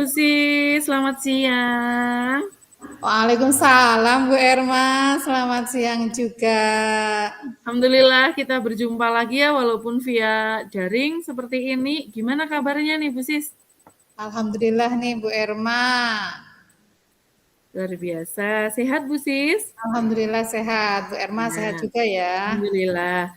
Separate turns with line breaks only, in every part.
Bu Sis, selamat siang.
Waalaikumsalam Bu Erma, selamat siang juga.
Alhamdulillah kita berjumpa lagi ya walaupun via daring seperti ini. Gimana kabarnya nih Bu Sis?
Alhamdulillah nih Bu Erma.
Luar biasa. Sehat Bu Sis?
Alhamdulillah sehat. Bu Erma sehat
Nah,
juga ya.
Alhamdulillah.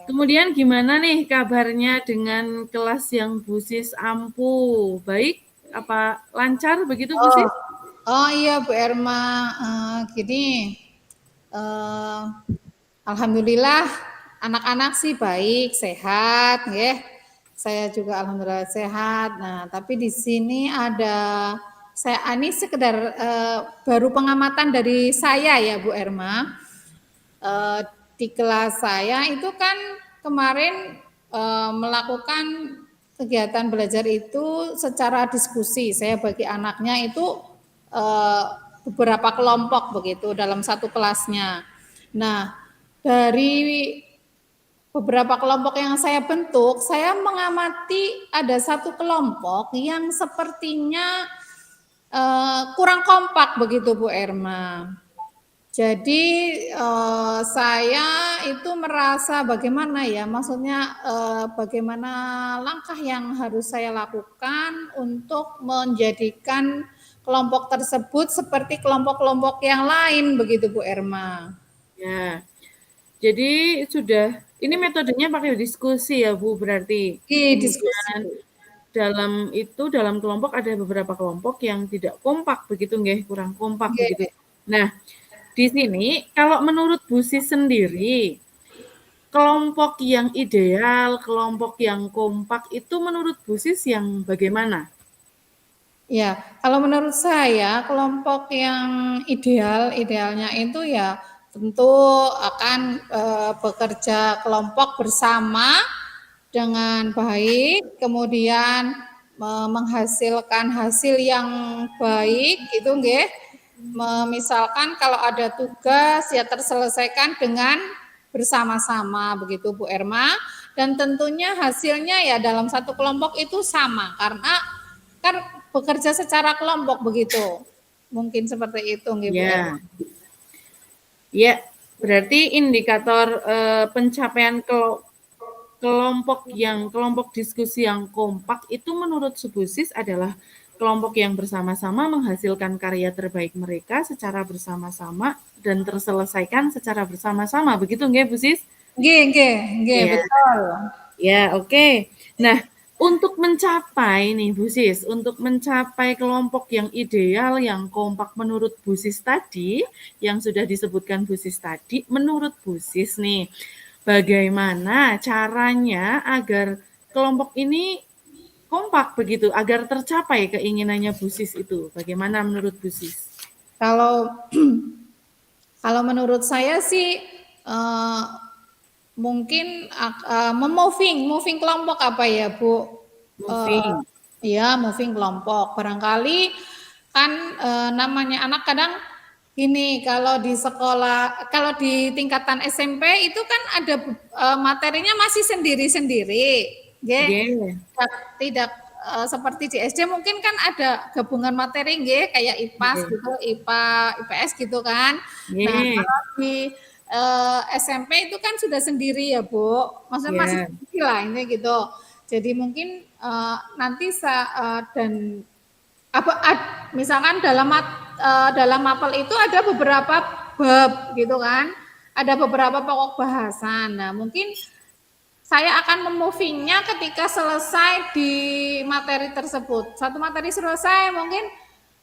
Kemudian gimana nih kabarnya dengan kelas yang Bu Sis ampuh? Baik? Apa lancar begitu Bu
Oh,
Sis?
oh iya Bu Erma. Gini, eh, Alhamdulillah anak-anak sih baik, sehat, ya. Saya juga alhamdulillah sehat. Nah, tapi di sini ada saya ini sekedar baru pengamatan dari saya ya Bu Erma. Eh, di kelas saya itu kan kemarin melakukan kegiatan belajar itu secara diskusi. Saya bagi anaknya itu eh, beberapa kelompok begitu dalam satu kelasnya. Nah, dari beberapa kelompok yang saya bentuk, saya mengamati ada satu kelompok yang sepertinya kurang kompak begitu Bu Erma. Jadi saya itu merasa bagaimana ya, maksudnya bagaimana langkah yang harus saya lakukan untuk menjadikan kelompok tersebut seperti kelompok-kelompok yang lain begitu Bu Erma.
Ya. Jadi sudah ini metodenya pakai diskusi ya Bu berarti.
Di diskusi
Kemudian
Bu.
dalam kelompok ada beberapa kelompok yang tidak kompak begitu nggih, kurang kompak begitu.
Oke.
Nah, di sini kalau menurut Bu Sis sendiri, kelompok yang ideal, kelompok yang kompak itu menurut Bu Sis yang bagaimana?
Ya, kalau menurut saya kelompok yang idealnya itu ya tentu akan bekerja kelompok bersama dengan baik, kemudian menghasilkan hasil yang baik gitu nggih. Misalkan kalau ada tugas ya terselesaikan dengan bersama-sama begitu Bu Erma, dan tentunya hasilnya ya dalam satu kelompok itu sama karena kan bekerja secara kelompok begitu. Mungkin seperti itu nggih Bu Erma.
Ya, ya berarti indikator pencapaian kelompok diskusi yang kompak itu menurut Subusis adalah kelompok yang bersama-sama menghasilkan karya terbaik mereka secara bersama-sama dan terselesaikan secara bersama-sama. Begitu nggih, Bu Sis?
Nggih,
Iya.
betul.
Ya, oke. Nah, untuk mencapai nih Bu Sis, untuk mencapai kelompok yang ideal, yang kompak menurut Bu Sis tadi, yang sudah disebutkan Bu Sis tadi, menurut Bu Sis nih, bagaimana caranya agar kelompok ini kompak begitu, agar tercapai keinginannya Bu Sis itu? Bagaimana menurut Bu Sis?
Kalau kalau menurut saya sih eh, mungkin moving kelompok apa ya Bu? Eh,
Moving.
Iya, moving kelompok. Barangkali kan namanya anak kadang ini kalau di sekolah, kalau di tingkatan SMP itu kan ada materinya masih sendiri-sendiri, nggih.
Nggih.
Tidak seperti di SD mungkin kan ada gabungan materi nggih kayak IPAS
Nggih.
gitu, IPA, IPS gitu kan. Nah,
Nggih.
kalau di SMP itu kan sudah sendiri ya, Bu. Maksudnya masih
Ya.
sendiri lah ini gitu. Jadi mungkin nanti dan apa misalkan dalam mapel itu ada beberapa bab gitu kan. Ada beberapa pokok bahasan. Nah, mungkin saya akan memovingnya ketika selesai di materi tersebut. Satu materi selesai, mungkin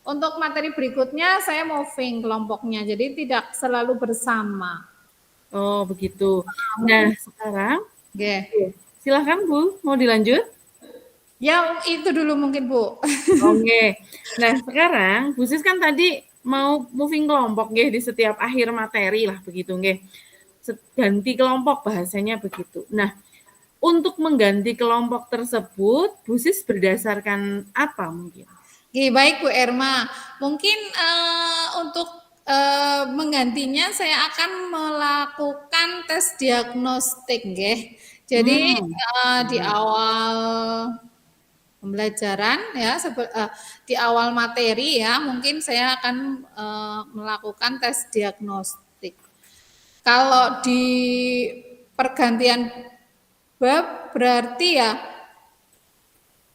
untuk materi berikutnya saya moving kelompoknya. Jadi tidak selalu bersama.
Oh, begitu. Nah,
Mungkin
sekarang
okay.
silahkan Bu, mau dilanjut?
Ya itu dulu mungkin Bu.
Oke. Nah, sekarang Bu Sis kan tadi mau moving kelompok nggih di setiap akhir materi lah begitu nggih. Ganti kelompok bahasanya begitu. Nah, untuk mengganti kelompok tersebut, Bu Sis berdasarkan apa mungkin?
Oke, baik Bu Erma. Mungkin untuk menggantinya saya akan melakukan tes diagnostik nggih. Jadi
Hmm.
di awal pembelajaran ya di awal materi ya mungkin saya akan melakukan tes diagnostik. Kalau di pergantian bab berarti ya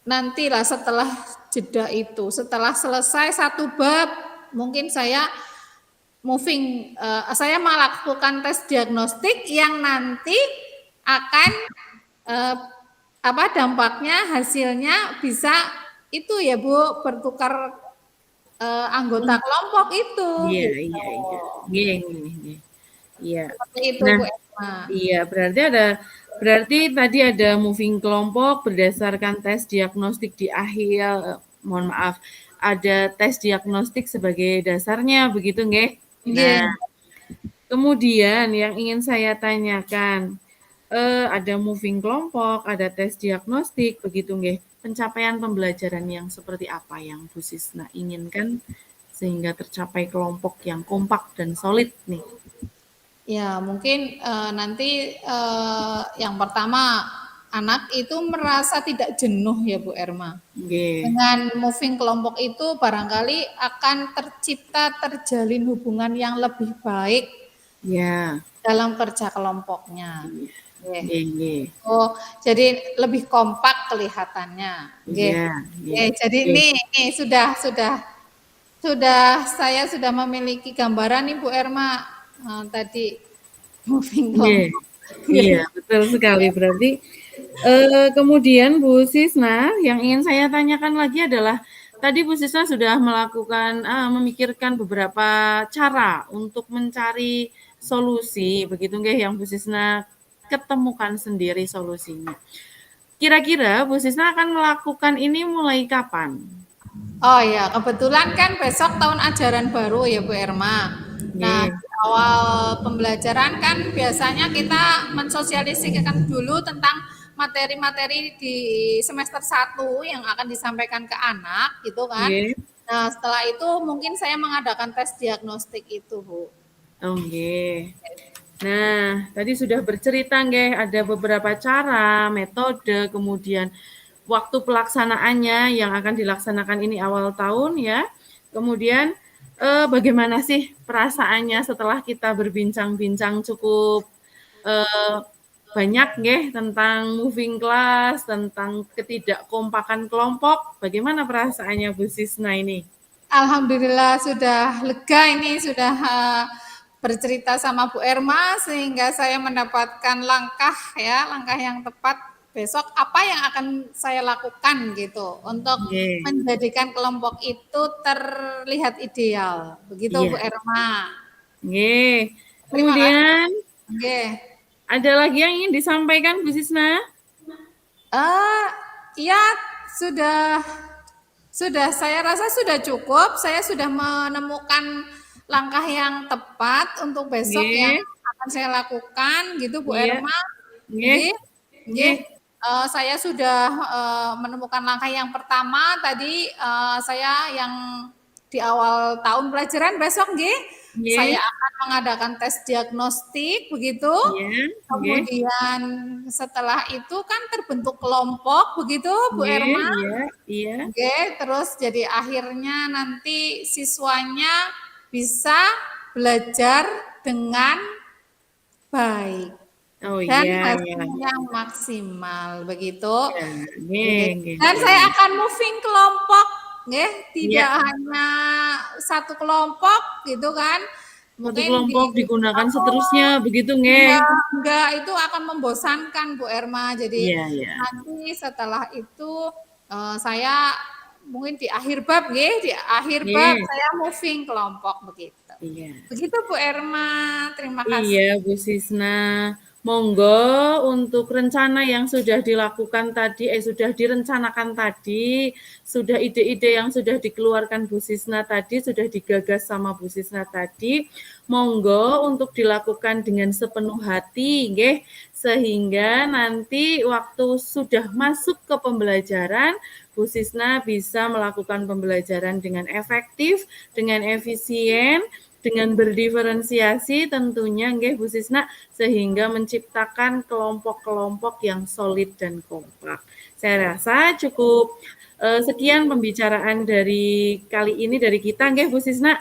nantilah setelah jeda itu, setelah selesai satu bab mungkin saya saya melakukan tes diagnostik yang nanti akan dampaknya hasilnya bisa itu ya Bu bertukar anggota kelompok itu
Iya,
gitu.
iya, iya. Nggih, nggih, nggih. Iya.
Seperti itu
Nah,
Bu Emma.
iya, berarti tadi ada moving kelompok berdasarkan tes diagnostik di akhir, mohon maaf, ada tes diagnostik sebagai dasarnya, begitu nggih? Nah,
Nggih.
kemudian yang ingin saya tanyakan, ada moving kelompok, ada tes diagnostik, begitu nggih? Pencapaian pembelajaran yang seperti apa yang Bu Sisna inginkan sehingga tercapai kelompok yang kompak dan solid nih?
Ya, mungkin nanti yang pertama anak itu merasa tidak jenuh ya Bu Erma.
Nggih.
Dengan moving kelompok itu barangkali akan terjalin hubungan yang lebih baik
Ya.
dalam kerja kelompoknya. Nggih.
Nggih, nggih.
Oh, jadi lebih kompak kelihatannya. Nggih.
Iya, nggih.
Nggih, jadi
Nggih.
nih saya sudah memiliki gambaran nih Bu Erma tadi moving
Nggih.
kelompok.
Iya, betul sekali. Berarti kemudian Bu Sisna, yang ingin saya tanyakan lagi adalah tadi Bu Sisna sudah melakukan memikirkan beberapa cara untuk mencari solusi, begitu nggih yang Bu Sisna ketemukan sendiri solusinya. Kira-kira Bu Sisna akan melakukan ini mulai kapan?
Oh ya, kebetulan kan besok tahun ajaran baru ya Bu Erma. Nah,
Nggih.
di awal pembelajaran kan biasanya kita mensosialisasikan dulu tentang materi-materi di semester 1 yang akan disampaikan ke anak gitu kan.
Nggih.
Nah, setelah itu mungkin saya mengadakan tes diagnostik itu, Bu.
Oh, nggih. Nah, tadi sudah bercerita nggih ada beberapa cara, metode, kemudian waktu pelaksanaannya yang akan dilaksanakan ini awal tahun ya. Kemudian bagaimana sih perasaannya setelah kita berbincang-bincang cukup banyak nggih tentang moving class, tentang ketidakkompakan kelompok. Bagaimana perasaannya Bu Sisna ini?
Alhamdulillah sudah lega ini sudah bercerita sama Bu Erma sehingga saya mendapatkan langkah yang tepat besok apa yang akan saya lakukan gitu untuk
Nggih.
menjadikan kelompok itu terlihat ideal. Begitu Bu
Iya.
Erma.
Nggih.
Terima kasih.
Kemudian
Nggih.
ada lagi yang ingin disampaikan Bu Sisna?
Ya sudah saya rasa sudah cukup. Saya sudah menemukan langkah yang tepat untuk besok yang
Nggih.
akan saya lakukan gitu Bu
Iya.
Erma.
Nggih.
Nggih. Nggih.
Nggih.
Saya sudah menemukan langkah yang pertama tadi saya yang di awal tahun pelajaran besok nggih. Saya
Nggih.
akan mengadakan tes diagnostik begitu.
Iya. Nggih.
Kemudian setelah itu kan terbentuk kelompok begitu Bu
Nggih.
Erma.
Iya. Iya.
Oke, terus jadi akhirnya nanti siswanya bisa belajar dengan baik
Oh
dan
iya.
hasilnya maksimal begitu.
Iya. Nggih. Nggih.
Dan saya akan moving kelompok, nggih, tidak
Iya.
hanya satu kelompok gitu kan.
Satu
Mungkin
kelompok digunakan seterusnya, begitu nggih?
enggak, itu akan membosankan Bu Erma. Jadi
Iya, iya.
nanti setelah itu saya mungkin di akhir bab nggih, di akhir bab
Nggih.
saya moving kelompok begitu.
Iya.
Begitu Bu Erma, terima kasih.
Iya, Bu Sisna. Monggo untuk rencana yang sudah dilakukan tadi, sudah direncanakan tadi, sudah ide-ide yang sudah dikeluarkan Bu Sisna tadi, sudah digagas sama Bu Sisna tadi, monggo untuk dilakukan dengan sepenuh hati, nggih, sehingga nanti waktu sudah masuk ke pembelajaran, Bu Sisna bisa melakukan pembelajaran dengan efektif, dengan efisien, dengan berdiferensiasi tentunya nggih Bu Sisna sehingga menciptakan kelompok-kelompok yang solid dan kompak. Saya rasa cukup Sekian pembicaraan dari kali ini dari kita nggih Bu Sisna.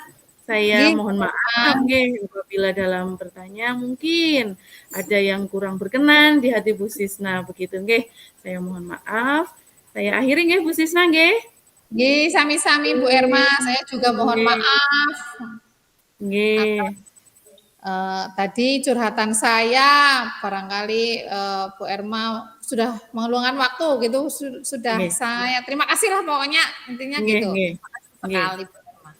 Saya
Nggih,
mohon maaf nggih apabila dalam bertanya mungkin ada yang kurang berkenan di hati Bu Sisna begitu nggih. Saya mohon maaf. Saya akhiri nggih Bu Sisna nggih.
nggih, sami-sami Bu Erma, saya juga mohon
Nggih.
maaf atas
Nggih.
tadi curhatan saya, barangkali Bu Erma sudah meluangkan waktu gitu, sudah
Nggih.
saya terima kasih lah pokoknya intinya
Nggih
gitu.
nggih.
Terima kasih
Nggih.
sekali Bu Erma.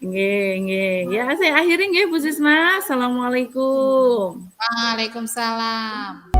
Nggih nggih. Ya saya akhiri nggih Bu Sisna. Assalamualaikum.
Waalaikumsalam.